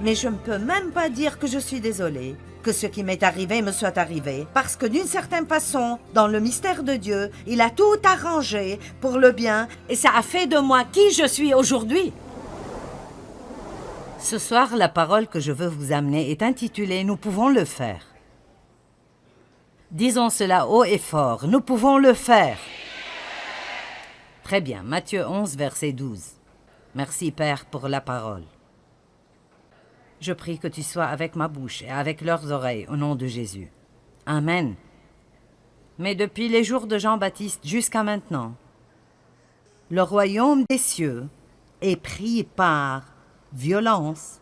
Mais je ne peux même pas dire que je suis désolée, que ce qui m'est arrivé me soit arrivé, parce que d'une certaine façon, dans le mystère de Dieu, il a tout arrangé pour le bien et ça a fait de moi qui je suis aujourd'hui. Ce soir, la parole que je veux vous amener est intitulée « Nous pouvons le faire ». Disons cela haut et fort, nous pouvons le faire. Très bien, Matthieu 11, verset 12. Merci Père pour la parole. Je prie que tu sois avec ma bouche et avec leurs oreilles au nom de Jésus. Amen. Mais depuis les jours de Jean-Baptiste jusqu'à maintenant, le royaume des cieux est pris par violence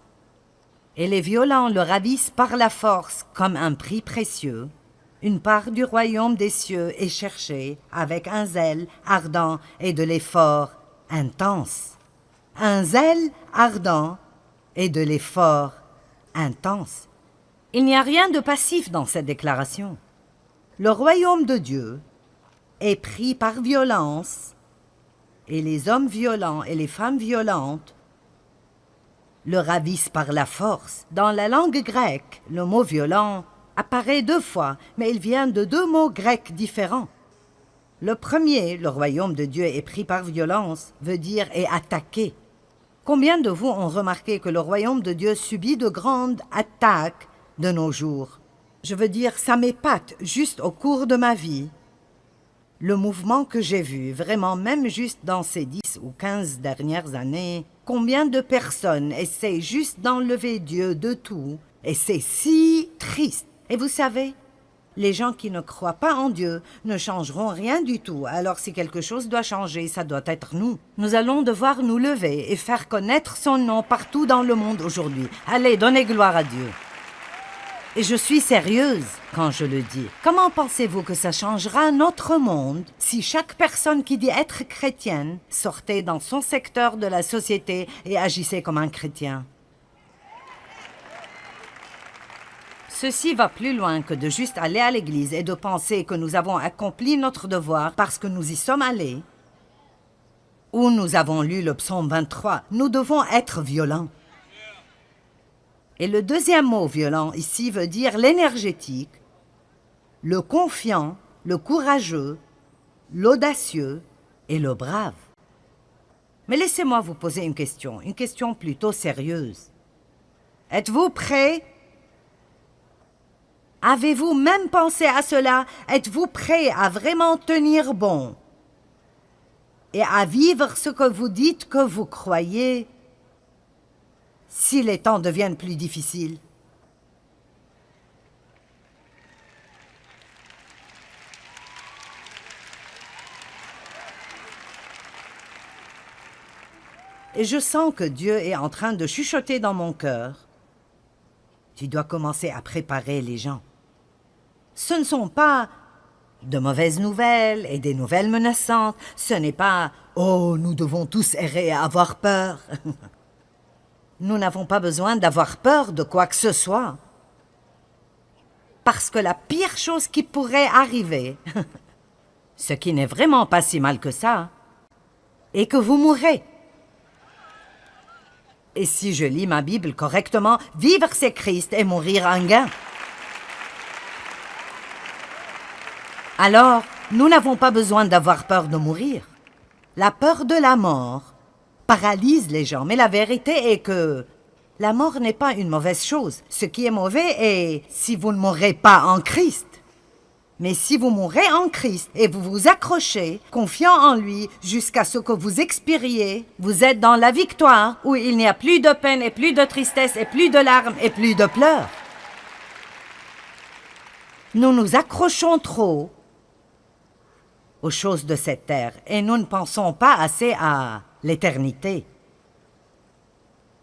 et les violents le ravissent par la force comme un prix précieux. Une part du royaume des cieux est cherchée avec un zèle ardent et de l'effort intense. Un zèle ardent et de l'effort intense. Il n'y a rien de passif dans cette déclaration. Le royaume de Dieu est pris par violence et les hommes violents et les femmes violentes le ravissent par la force. Dans la langue grecque, le mot violent apparaît 2 fois, mais il vient de 2 mots grecs différents. Le premier, le royaume de Dieu est pris par violence, veut dire est attaqué. Combien de vous ont remarqué que le royaume de Dieu subit de grandes attaques de nos jours? Je veux dire, ça m'épate juste au cours de ma vie. Le mouvement que j'ai vu, vraiment même juste dans ces 10 ou 15 dernières années, combien de personnes essaient juste d'enlever Dieu de tout, et c'est si triste. Et vous savez, les gens qui ne croient pas en Dieu ne changeront rien du tout. Alors si quelque chose doit changer, ça doit être nous. Nous allons devoir nous lever et faire connaître son nom partout dans le monde aujourd'hui. Allez, donnez gloire à Dieu. Et je suis sérieuse quand je le dis. Comment pensez-vous que ça changera notre monde si chaque personne qui dit être chrétienne sortait dans son secteur de la société et agissait comme un chrétien? Ceci va plus loin que de juste aller à l'église et de penser que nous avons accompli notre devoir parce que nous y sommes allés. Ou nous avons lu le psaume 23. Nous devons être violents. Et le deuxième mot violent ici veut dire l'énergétique, le confiant, le courageux, l'audacieux et le brave. Mais laissez-moi vous poser une question plutôt sérieuse. Êtes-vous prêts? Avez-vous même pensé à cela? Êtes-vous prêt à vraiment tenir bon et à vivre ce que vous dites que vous croyez si les temps deviennent plus difficiles? Et je sens que Dieu est en train de chuchoter dans mon cœur. Tu dois commencer à préparer les gens. Ce ne sont pas de mauvaises nouvelles et des nouvelles menaçantes. Ce n'est pas « Oh, nous devons tous errer et avoir peur ». Nous n'avons pas besoin d'avoir peur de quoi que ce soit. Parce que la pire chose qui pourrait arriver, ce qui n'est vraiment pas si mal que ça, est que vous mourrez. Et si je lis ma Bible correctement, vivre c'est Christ et mourir un gain. Alors, nous n'avons pas besoin d'avoir peur de mourir. La peur de la mort paralyse les gens, mais la vérité est que la mort n'est pas une mauvaise chose. Ce qui est mauvais est si vous ne mourrez pas en Christ. Mais si vous mourrez en Christ et vous vous accrochez, confiant en lui, jusqu'à ce que vous expiriez, vous êtes dans la victoire où il n'y a plus de peine et plus de tristesse et plus de larmes et plus de pleurs. Nous nous accrochons trop aux choses de cette terre et nous ne pensons pas assez à l'éternité.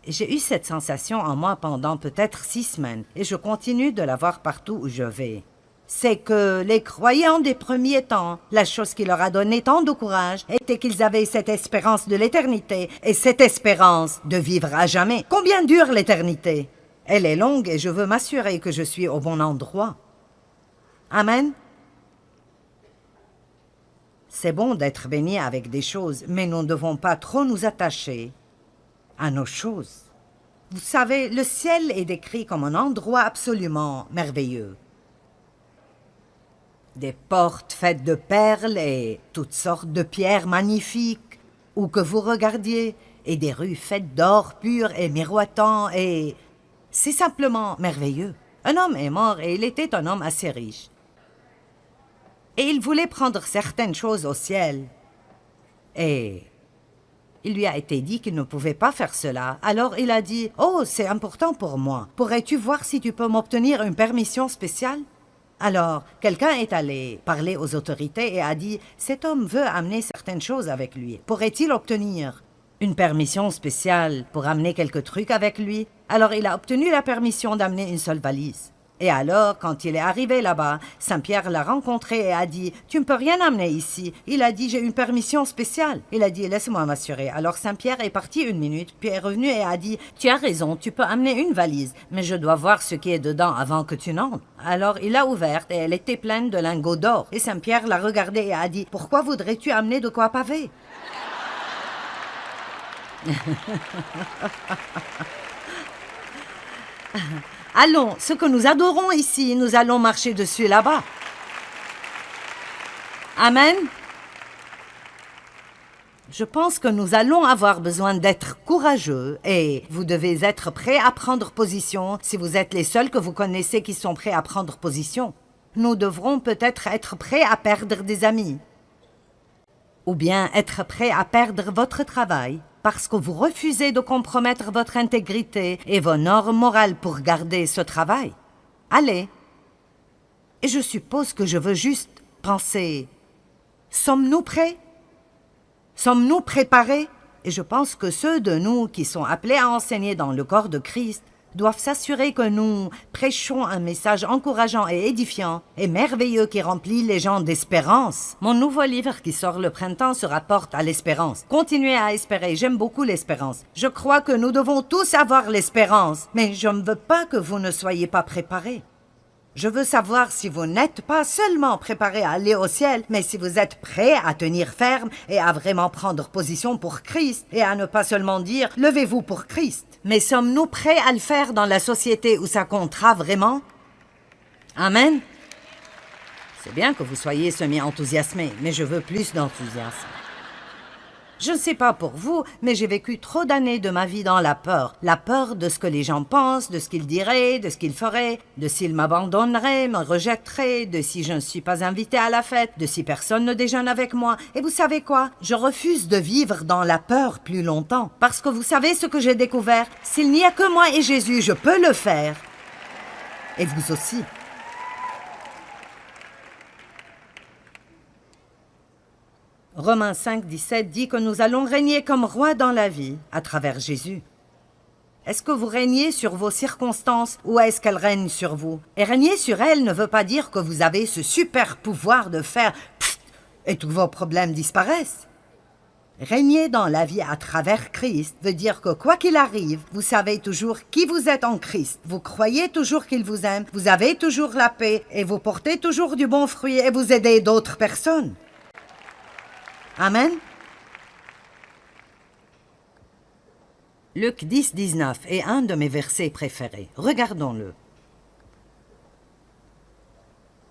J'ai eu cette sensation en moi pendant peut-être 6 semaines et je continue de l'avoir partout où je vais. C'est que les croyants des premiers temps, la chose qui leur a donné tant de courage était qu'ils avaient cette espérance de l'éternité et cette espérance de vivre à jamais. Combien dure l'éternité? Elle est longue et je veux m'assurer que je suis au bon endroit. Amen. C'est bon d'être béni avec des choses, mais nous ne devons pas trop nous attacher à nos choses. Vous savez, le ciel est décrit comme un endroit absolument merveilleux. Des portes faites de perles et toutes sortes de pierres magnifiques, où que vous regardiez, et des rues faites d'or pur et miroitant, et c'est simplement merveilleux. Un homme est mort et il était un homme assez riche. Et il voulait prendre certaines choses au ciel. Et il lui a été dit qu'il ne pouvait pas faire cela. Alors il a dit « Oh, c'est important pour moi. Pourrais-tu voir si tu peux m'obtenir une permission spéciale ?» Alors, quelqu'un est allé parler aux autorités et a dit « Cet homme veut amener certaines choses avec lui. Pourrait-il obtenir une permission spéciale pour amener quelques trucs avec lui ?» Alors il a obtenu la permission d'amener une seule valise. Et alors, quand il est arrivé là-bas, Saint-Pierre l'a rencontré et a dit « Tu ne peux rien amener ici. » Il a dit « J'ai une permission spéciale. » Il a dit « Laisse-moi m'assurer. » Alors Saint-Pierre est parti 1 minute, puis est revenu et a dit « Tu as raison, tu peux amener une valise, mais je dois voir ce qui est dedans avant que tu n'entres. » Alors il l'a ouverte et elle était pleine de lingots d'or. Et Saint-Pierre l'a regardée et a dit « Pourquoi voudrais-tu amener de quoi paver ?» Allons, ce que nous adorons ici, nous allons marcher dessus là-bas. Amen. Je pense que nous allons avoir besoin d'être courageux et vous devez être prêts à prendre position si vous êtes les seuls que vous connaissez qui sont prêts à prendre position. Nous devrons peut-être être prêts à perdre des amis. Ou bien être prêts à perdre votre travail parce que vous refusez de compromettre votre intégrité et vos normes morales pour garder ce travail. Allez. Et je suppose que je veux juste penser, sommes-nous prêts? Sommes-nous préparés? Et je pense que ceux de nous qui sont appelés à enseigner dans le corps de Christ doivent s'assurer que nous prêchons un message encourageant et édifiant et merveilleux qui remplit les gens d'espérance. Mon nouveau livre qui sort le printemps se rapporte à l'espérance. Continuez à espérer, j'aime beaucoup l'espérance. Je crois que nous devons tous avoir l'espérance, mais je ne veux pas que vous ne soyez pas préparés. Je veux savoir si vous n'êtes pas seulement préparés à aller au ciel, mais si vous êtes prêts à tenir ferme et à vraiment prendre position pour Christ et à ne pas seulement dire « Levez-vous pour Christ ». Mais sommes-nous prêts à le faire dans la société où ça comptera vraiment? Amen. C'est bien que vous soyez semi-enthousiasmés, mais je veux plus d'enthousiasme. Je ne sais pas pour vous, mais j'ai vécu trop d'années de ma vie dans la peur. La peur de ce que les gens pensent, de ce qu'ils diraient, de ce qu'ils feraient, de s'ils m'abandonneraient, me rejetteraient, de si je ne suis pas invité à la fête, de si personne ne déjeune avec moi. Et vous savez quoi? Je refuse de vivre dans la peur plus longtemps. Parce que vous savez ce que j'ai découvert? S'il n'y a que moi et Jésus, je peux le faire. Et vous aussi. Romains 5, 17 dit que nous allons régner comme rois dans la vie à travers Jésus. Est-ce que vous régnez sur vos circonstances ou est-ce qu'elles règnent sur vous? Et régner sur elles ne veut pas dire que vous avez ce super pouvoir de faire pfft et tous vos problèmes disparaissent. Régner dans la vie à travers Christ veut dire que quoi qu'il arrive, vous savez toujours qui vous êtes en Christ. Vous croyez toujours qu'il vous aime, vous avez toujours la paix et vous portez toujours du bon fruit et vous aidez d'autres personnes. Amen. Luc 10, 19 est un de mes versets préférés. Regardons-le.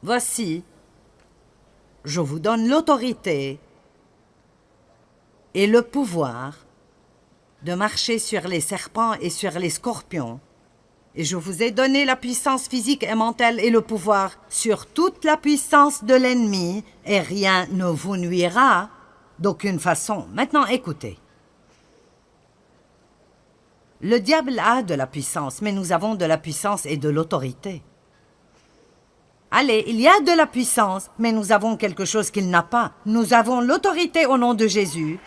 Voici, je vous donne l'autorité et le pouvoir de marcher sur les serpents et sur les scorpions. Et je vous ai donné la puissance physique et mentale et le pouvoir sur toute la puissance de l'ennemi, et rien ne vous nuira d'aucune façon. Maintenant, écoutez. Le diable a de la puissance, mais nous avons de la puissance et de l'autorité. Allez, il y a de la puissance, mais nous avons quelque chose qu'il n'a pas. Nous avons l'autorité au nom de Jésus.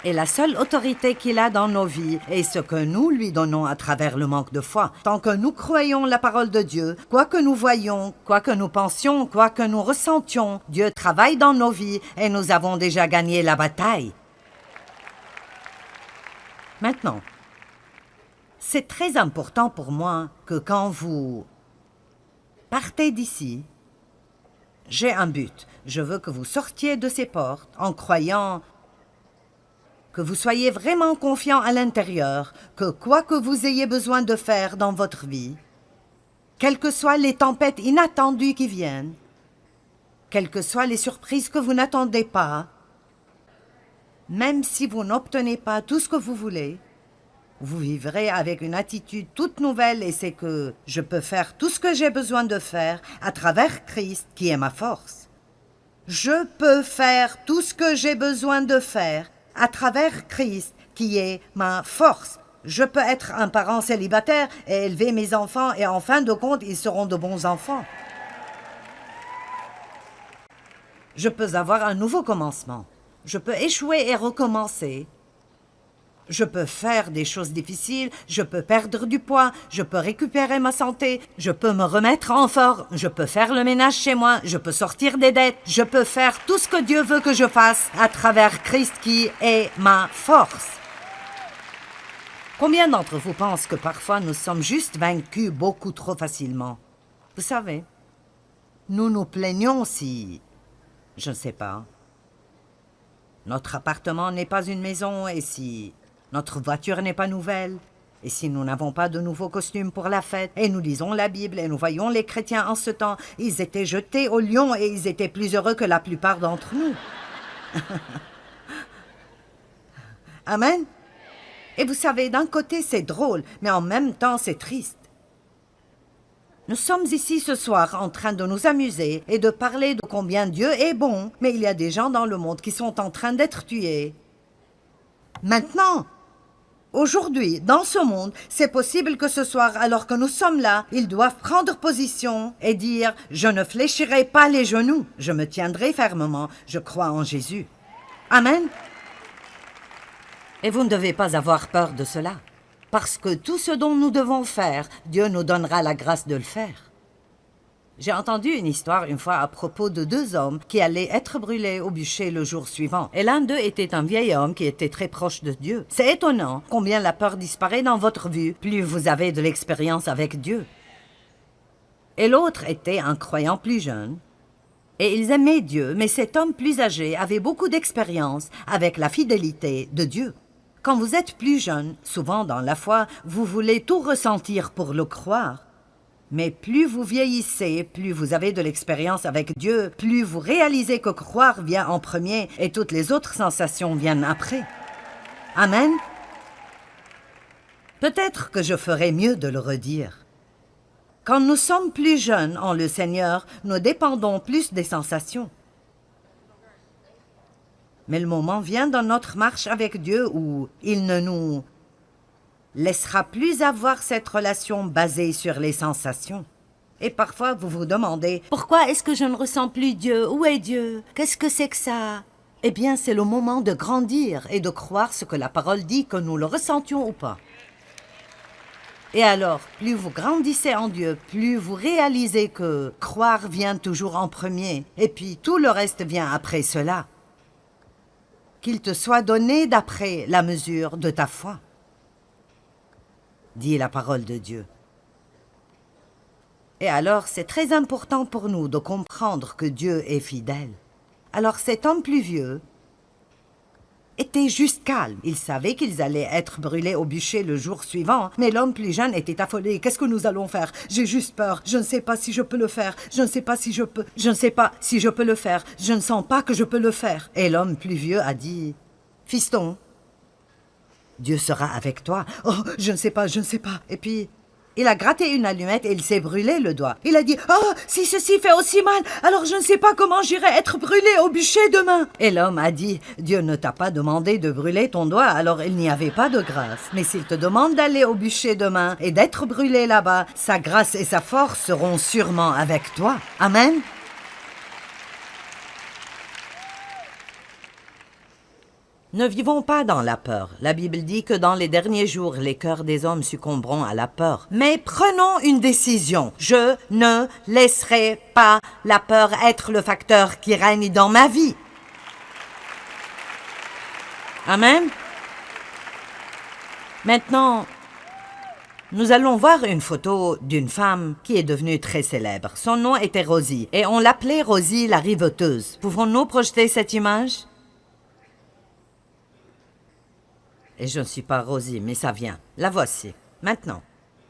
Et la seule autorité qu'il a dans nos vies est ce que nous lui donnons à travers le manque de foi. Tant que nous croyons la parole de Dieu, quoi que nous voyions, quoi que nous pensions, quoi que nous ressentions, Dieu travaille dans nos vies et nous avons déjà gagné la bataille. Maintenant, c'est très important pour moi que quand vous partez d'ici, j'ai un but. Je veux que vous sortiez de ces portes en croyant que vous soyez vraiment confiant à l'intérieur, que quoi que vous ayez besoin de faire dans votre vie, quelles que soient les tempêtes inattendues qui viennent, quelles que soient les surprises que vous n'attendez pas, même si vous n'obtenez pas tout ce que vous voulez, vous vivrez avec une attitude toute nouvelle et c'est que je peux faire tout ce que j'ai besoin de faire à travers Christ qui est ma force. Je peux faire tout ce que j'ai besoin de faire à travers Christ qui est ma force. Je peux être un parent célibataire et élever mes enfants et en fin de compte, ils seront de bons enfants. Je peux avoir un nouveau commencement. Je peux échouer et recommencer. Je peux faire des choses difficiles, je peux perdre du poids, je peux récupérer ma santé, je peux me remettre en forme, je peux faire le ménage chez moi, je peux sortir des dettes, je peux faire tout ce que Dieu veut que je fasse à travers Christ qui est ma force. Combien d'entre vous pensent que parfois nous sommes juste vaincus beaucoup trop facilement? Vous savez, nous nous plaignons si, je ne sais pas, notre appartement n'est pas une maison et si notre voiture n'est pas nouvelle, et si nous n'avons pas de nouveaux costumes pour la fête, et nous lisons la Bible, et nous voyons les chrétiens en ce temps, ils étaient jetés au lion et ils étaient plus heureux que la plupart d'entre nous. Amen. Et vous savez, d'un côté c'est drôle, mais en même temps c'est triste. Nous sommes ici ce soir en train de nous amuser et de parler de combien Dieu est bon, mais il y a des gens dans le monde qui sont en train d'être tués. Maintenant, aujourd'hui, dans ce monde, c'est possible que ce soir, alors que nous sommes là, ils doivent prendre position et dire « Je ne fléchirai pas les genoux, je me tiendrai fermement, je crois en Jésus. » Amen. Et vous ne devez pas avoir peur de cela, parce que tout ce dont nous devons faire, Dieu nous donnera la grâce de le faire. J'ai entendu une histoire une fois à propos de deux hommes qui allaient être brûlés au bûcher le jour suivant. Et l'un d'eux était un vieil homme qui était très proche de Dieu. C'est étonnant combien la peur disparaît dans votre vue, plus vous avez de l'expérience avec Dieu. Et l'autre était un croyant plus jeune. Et ils aimaient Dieu, mais cet homme plus âgé avait beaucoup d'expérience avec la fidélité de Dieu. Quand vous êtes plus jeune, souvent dans la foi, vous voulez tout ressentir pour le croire. Mais plus vous vieillissez, plus vous avez de l'expérience avec Dieu, plus vous réalisez que croire vient en premier et toutes les autres sensations viennent après. Amen. Peut-être que je ferais mieux de le redire. Quand nous sommes plus jeunes en le Seigneur, nous dépendons plus des sensations. Mais le moment vient dans notre marche avec Dieu où il ne nous laissera plus avoir cette relation basée sur les sensations. Et parfois, vous vous demandez « Pourquoi est-ce que je ne ressens plus Dieu? Où est Dieu? Qu'est-ce que c'est que ça ?» Eh bien, c'est le moment de grandir et de croire ce que la parole dit, que nous le ressentions ou pas. Et alors, plus vous grandissez en Dieu, plus vous réalisez que croire vient toujours en premier, et puis tout le reste vient après cela. Qu'il te soit donné d'après la mesure de ta foi, dit la parole de Dieu. Et alors, c'est très important pour nous de comprendre que Dieu est fidèle. Alors cet homme plus vieux était juste calme. Il savait qu'ils allaient être brûlés au bûcher le jour suivant, mais l'homme plus jeune était affolé. Qu'est-ce que nous allons faire? J'ai juste peur. Je ne sais pas si je peux le faire. Je ne sais pas si je peux. Je ne sais pas si je peux le faire. Je ne sens pas que je peux le faire. Et l'homme plus vieux a dit, « Fiston, Dieu sera avec toi. » Oh, je ne sais pas, je ne sais pas. Et puis, il a gratté une allumette et il s'est brûlé le doigt. Il a dit « Oh, si ceci fait aussi mal, alors je ne sais pas comment j'irai être brûlé au bûcher demain. » Et l'homme a dit « Dieu ne t'a pas demandé de brûler ton doigt, alors il n'y avait pas de grâce. Mais s'il te demande d'aller au bûcher demain et d'être brûlé là-bas, sa grâce et sa force seront sûrement avec toi. » Amen. Ne vivons pas dans la peur. La Bible dit que dans les derniers jours, les cœurs des hommes succomberont à la peur. Mais prenons une décision. Je ne laisserai pas la peur être le facteur qui règne dans ma vie. Amen. Maintenant, nous allons voir une photo d'une femme qui est devenue très célèbre. Son nom était Rosie et on l'appelait Rosie la riveteuse. Pouvons-nous projeter cette image? Et je ne suis pas Rosie, mais ça vient. La voici. Maintenant.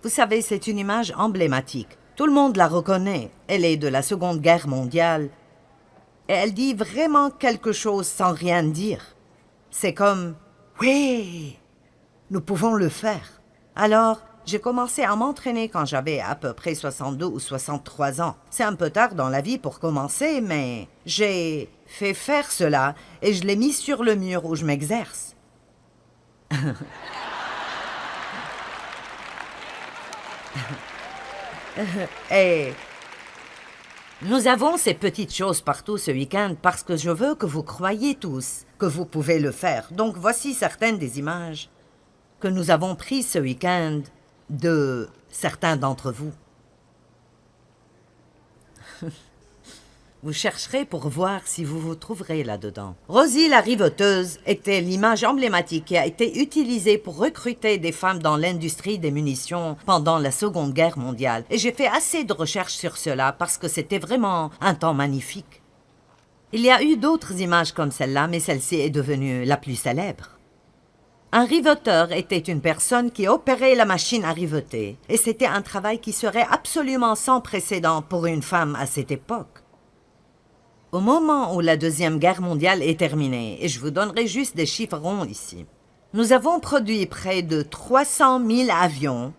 Vous savez, c'est une image emblématique. Tout le monde la reconnaît. Elle est de la Seconde Guerre mondiale. Et elle dit vraiment quelque chose sans rien dire. C'est comme « Oui, nous pouvons le faire ». Alors, j'ai commencé à m'entraîner quand j'avais à peu près 62 ou 63 ans. C'est un peu tard dans la vie pour commencer, mais j'ai fait faire cela et je l'ai mis sur le mur où je m'exerce. Et nous avons ces petites choses partout ce week-end parce que je veux que vous croyiez tous que vous pouvez le faire. Donc voici certaines des images que nous avons prises ce week-end de certains d'entre vous. Vous chercherez pour voir si vous vous trouverez là-dedans. Rosie la riveteuse était l'image emblématique qui a été utilisée pour recruter des femmes dans l'industrie des munitions pendant la Seconde Guerre mondiale. Et j'ai fait assez de recherches sur cela parce que c'était vraiment un temps magnifique. Il y a eu d'autres images comme celle-là, mais celle-ci est devenue la plus célèbre. Un riveteur était une personne qui opérait la machine à riveter, et c'était un travail qui serait absolument sans précédent pour une femme à cette époque. Au moment où la Deuxième Guerre mondiale est terminée, et je vous donnerai juste des chiffres ronds ici, nous avons produit près de 300 000 avions,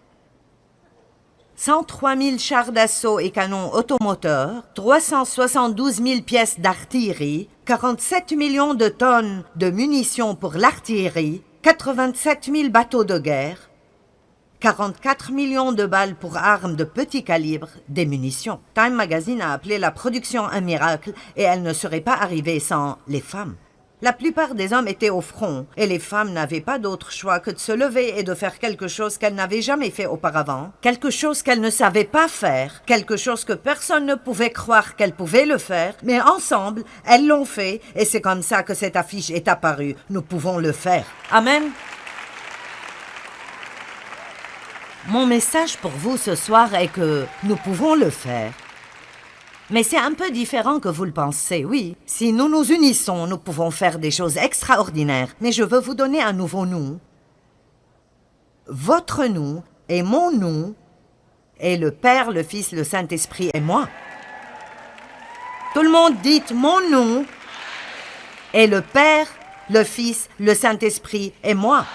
103 000 chars d'assaut et canons automoteurs, 372 000 pièces d'artillerie, 47 millions de tonnes de munitions pour l'artillerie, 87 000 bateaux de guerre, 44 millions de balles pour armes de petit calibre, des munitions. Time Magazine a appelé la production un miracle et elle ne serait pas arrivée sans les femmes. La plupart des hommes étaient au front et les femmes n'avaient pas d'autre choix que de se lever et de faire quelque chose qu'elles n'avaient jamais fait auparavant, quelque chose qu'elles ne savaient pas faire, quelque chose que personne ne pouvait croire qu'elles pouvaient le faire, mais ensemble, elles l'ont fait et c'est comme ça que cette affiche est apparue. Nous pouvons le faire. Amen. Mon message pour vous ce soir est que nous pouvons le faire. Mais c'est un peu différent que vous le pensez, oui. Si nous nous unissons, nous pouvons faire des choses extraordinaires. Mais je veux vous donner un nouveau nous. Votre nous et mon nous est le Père, le Fils, le Saint-Esprit et moi. Tout le monde dit mon nous est le Père, le Fils, le Saint-Esprit et moi.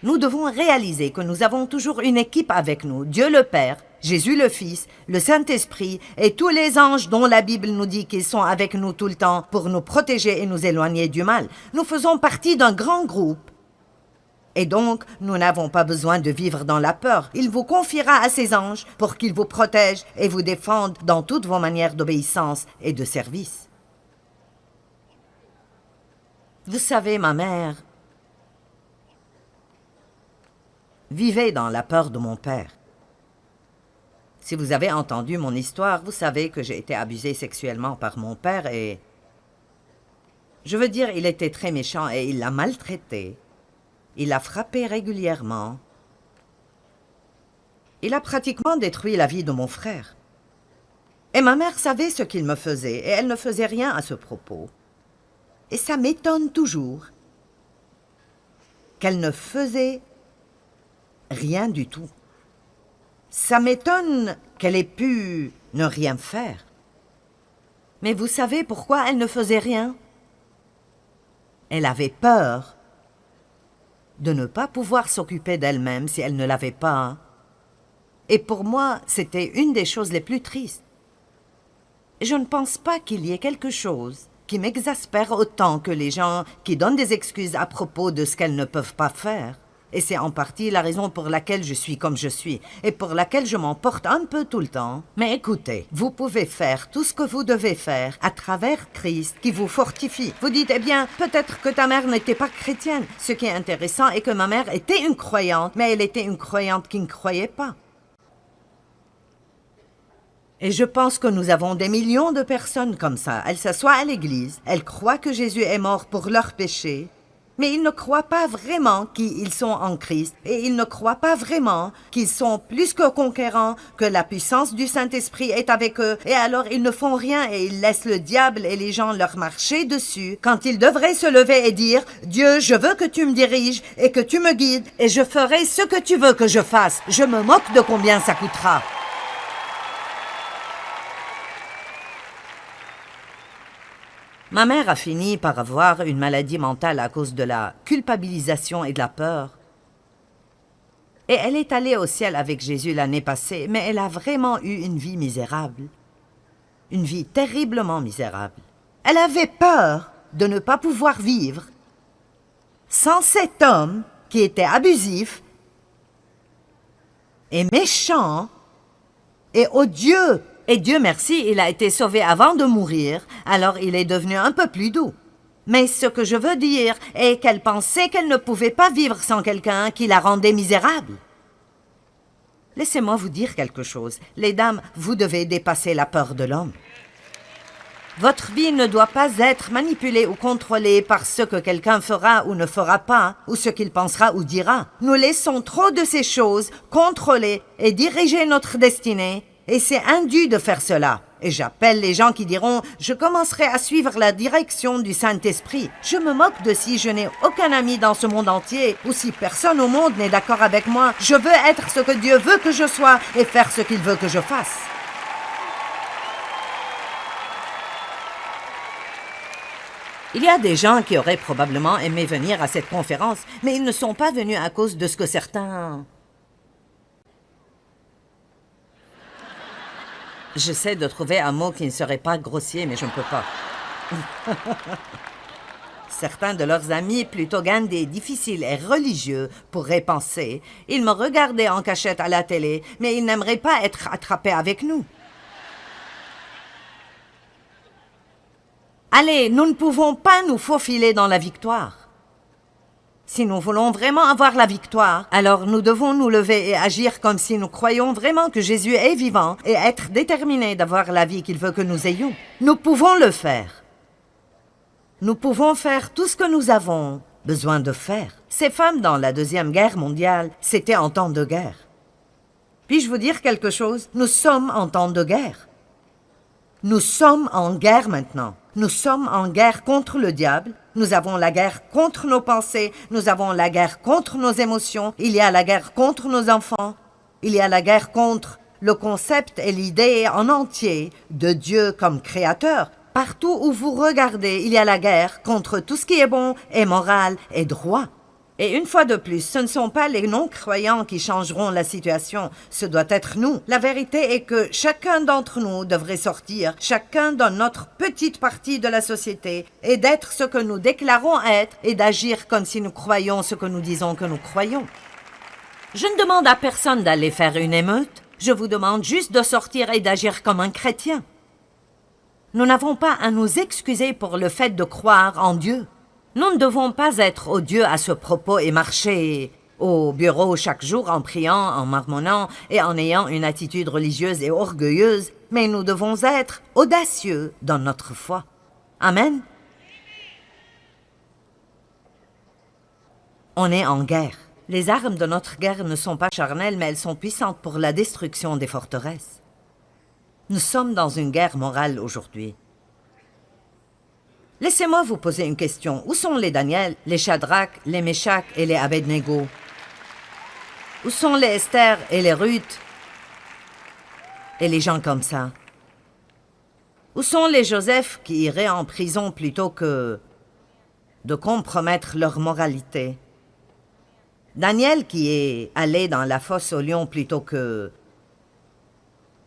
Nous devons réaliser que nous avons toujours une équipe avec nous, Dieu le Père, Jésus le Fils, le Saint-Esprit et tous les anges dont la Bible nous dit qu'ils sont avec nous tout le temps pour nous protéger et nous éloigner du mal. Nous faisons partie d'un grand groupe. Et donc, nous n'avons pas besoin de vivre dans la peur. Il vous confiera à ses anges pour qu'ils vous protègent et vous défendent dans toutes vos manières d'obéissance et de service. Vous savez, ma mère vivait dans la peur de mon père. Si vous avez entendu mon histoire, vous savez que j'ai été abusée sexuellement par mon père et... Je veux dire, il était très méchant et il l'a maltraitée. Il l'a frappée régulièrement. Il a pratiquement détruit la vie de mon frère. Et ma mère savait ce qu'il me faisait et elle ne faisait rien à ce propos. Et ça m'étonne toujours qu'elle ne faisait rien du tout. Ça m'étonne qu'elle ait pu ne rien faire. Mais vous savez pourquoi elle ne faisait rien? Elle avait peur de ne pas pouvoir s'occuper d'elle-même si elle ne l'avait pas. Et pour moi, c'était une des choses les plus tristes. Et je ne pense pas qu'il y ait quelque chose qui m'exaspère autant que les gens qui donnent des excuses à propos de ce qu'elles ne peuvent pas faire. Et c'est en partie la raison pour laquelle je suis comme je suis et pour laquelle je m'emporte un peu tout le temps. Mais écoutez, vous pouvez faire tout ce que vous devez faire à travers Christ qui vous fortifie. Vous dites, eh bien, peut-être que ta mère n'était pas chrétienne. Ce qui est intéressant est que ma mère était une croyante, mais elle était une croyante qui ne croyait pas. Et je pense que nous avons des millions de personnes comme ça. Elles s'assoient à l'église, elles croient que Jésus est mort pour leurs péchés, Mais ils ne croient pas vraiment qu'ils sont en Christ et ils ne croient pas vraiment qu'ils sont plus que conquérants, que la puissance du Saint-Esprit est avec eux et alors ils ne font rien et ils laissent le diable et les gens leur marcher dessus quand ils devraient se lever et dire « Dieu, je veux que tu me diriges et que tu me guides et je ferai ce que tu veux que je fasse. Je me moque de combien ça coûtera. » Ma mère a fini par avoir une maladie mentale à cause de la culpabilisation et de la peur. Et elle est allée au ciel avec Jésus l'année passée, mais elle a vraiment eu une vie misérable. Une vie terriblement misérable. Elle avait peur de ne pas pouvoir vivre sans cet homme qui était abusif et méchant et odieux. Et Dieu merci, il a été sauvé avant de mourir, alors il est devenu un peu plus doux. Mais ce que je veux dire est qu'elle pensait qu'elle ne pouvait pas vivre sans quelqu'un qui la rendait misérable. Laissez-moi vous dire quelque chose. Les dames, vous devez dépasser la peur de l'homme. Votre vie ne doit pas être manipulée ou contrôlée par ce que quelqu'un fera ou ne fera pas, ou ce qu'il pensera ou dira. Nous laissons trop de ces choses contrôler et diriger notre destinée, et c'est indu de faire cela. Et j'appelle les gens qui diront « Je commencerai à suivre la direction du Saint-Esprit. » Je me moque de si je n'ai aucun ami dans ce monde entier, ou si personne au monde n'est d'accord avec moi. Je veux être ce que Dieu veut que je sois et faire ce qu'il veut que je fasse. Il y a des gens qui auraient probablement aimé venir à cette conférence, mais ils ne sont pas venus à cause de ce que certains... J'essaie de trouver un mot qui ne serait pas grossier, mais je ne peux pas. Certains de leurs amis, plutôt gandés, difficiles et religieux, pourraient penser. Ils me regardaient en cachette à la télé, mais ils n'aimeraient pas être attrapés avec nous. Allez, nous ne pouvons pas nous faufiler dans la victoire. Si nous voulons vraiment avoir la victoire, alors nous devons nous lever et agir comme si nous croyons vraiment que Jésus est vivant et être déterminés d'avoir la vie qu'il veut que nous ayons. Nous pouvons le faire. Nous pouvons faire tout ce que nous avons besoin de faire. Ces femmes dans la Deuxième Guerre mondiale, c'était en temps de guerre. Puis-je vous dire quelque chose? Nous sommes en temps de guerre. Nous sommes en guerre maintenant. Nous sommes en guerre contre le diable. Nous avons la guerre contre nos pensées. Nous avons la guerre contre nos émotions. Il y a la guerre contre nos enfants. Il y a la guerre contre le concept et l'idée en entier de Dieu comme créateur. Partout où vous regardez, il y a la guerre contre tout ce qui est bon et moral et droit. Et une fois de plus, ce ne sont pas les non-croyants qui changeront la situation, ce doit être nous. La vérité est que chacun d'entre nous devrait sortir, chacun dans notre petite partie de la société, et d'être ce que nous déclarons être, et d'agir comme si nous croyions ce que nous disons que nous croyons. Je ne demande à personne d'aller faire une émeute, je vous demande juste de sortir et d'agir comme un chrétien. Nous n'avons pas à nous excuser pour le fait de croire en Dieu. Nous ne devons pas être odieux à ce propos et marcher au bureau chaque jour en priant, en marmonnant et en ayant une attitude religieuse et orgueilleuse, mais nous devons être audacieux dans notre foi. Amen. On est en guerre. Les armes de notre guerre ne sont pas charnelles, mais elles sont puissantes pour la destruction des forteresses. Nous sommes dans une guerre morale aujourd'hui. Laissez-moi vous poser une question. Où sont les Daniel, les Shadrach, les Meshach et les Abednego? Où sont les Esther et les Ruth et les gens comme ça? Où sont les Joseph qui iraient en prison plutôt que de compromettre leur moralité? Daniel qui est allé dans la fosse aux lions plutôt que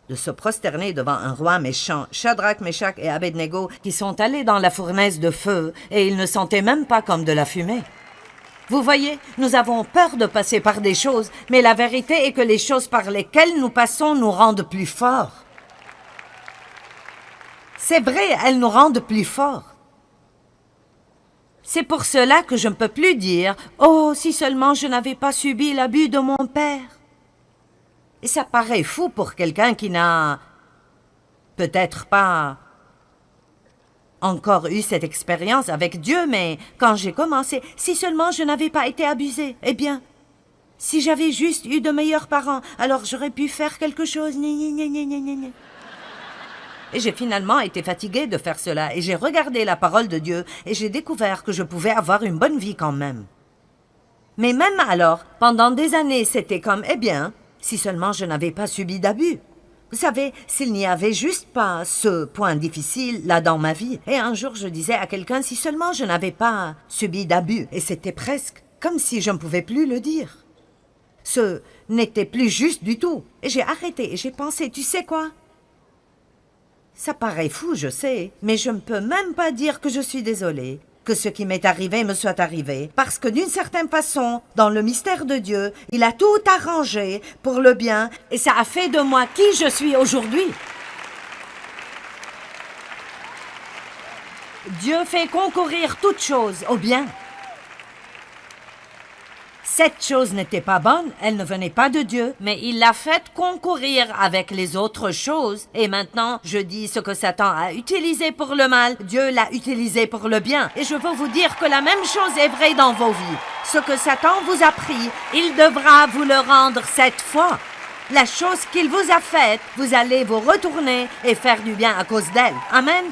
de se prosterner devant un roi méchant, Shadrach, Meshach et Abednego, qui sont allés dans la fournaise de feu, et ils ne sentaient même pas comme de la fumée. Vous voyez, nous avons peur de passer par des choses, mais la vérité est que les choses par lesquelles nous passons nous rendent plus forts. C'est vrai, elles nous rendent plus forts. C'est pour cela que je ne peux plus dire « Oh, si seulement je n'avais pas subi l'abus de mon père !» Et ça paraît fou pour quelqu'un qui n'a peut-être pas encore eu cette expérience avec Dieu, mais quand j'ai commencé, si seulement je n'avais pas été abusée, eh bien, si j'avais juste eu de meilleurs parents, alors j'aurais pu faire quelque chose. Et j'ai finalement été fatiguée de faire cela, et j'ai regardé la parole de Dieu, et j'ai découvert que je pouvais avoir une bonne vie quand même. Mais même alors, pendant des années, c'était comme, eh bien, si seulement je n'avais pas subi d'abus. Vous savez, s'il n'y avait juste pas ce point difficile là dans ma vie, et un jour je disais à quelqu'un, si seulement je n'avais pas subi d'abus, et c'était presque comme si je ne pouvais plus le dire. Ce n'était plus juste du tout. Et j'ai arrêté et j'ai pensé, tu sais quoi? Ça paraît fou, je sais, mais je ne peux même pas dire que je suis désolée, que ce qui m'est arrivé me soit arrivé, parce que d'une certaine façon, dans le mystère de Dieu, il a tout arrangé pour le bien, et ça a fait de moi qui je suis aujourd'hui. Dieu fait concourir toutes choses au bien. Cette chose n'était pas bonne, elle ne venait pas de Dieu, mais il l'a faite concourir avec les autres choses. Et maintenant, je dis ce que Satan a utilisé pour le mal, Dieu l'a utilisé pour le bien. Et je veux vous dire que la même chose est vraie dans vos vies. Ce que Satan vous a pris, il devra vous le rendre cette fois. La chose qu'il vous a faite, vous allez vous retourner et faire du bien à cause d'elle. Amen.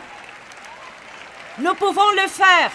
Nous pouvons le faire.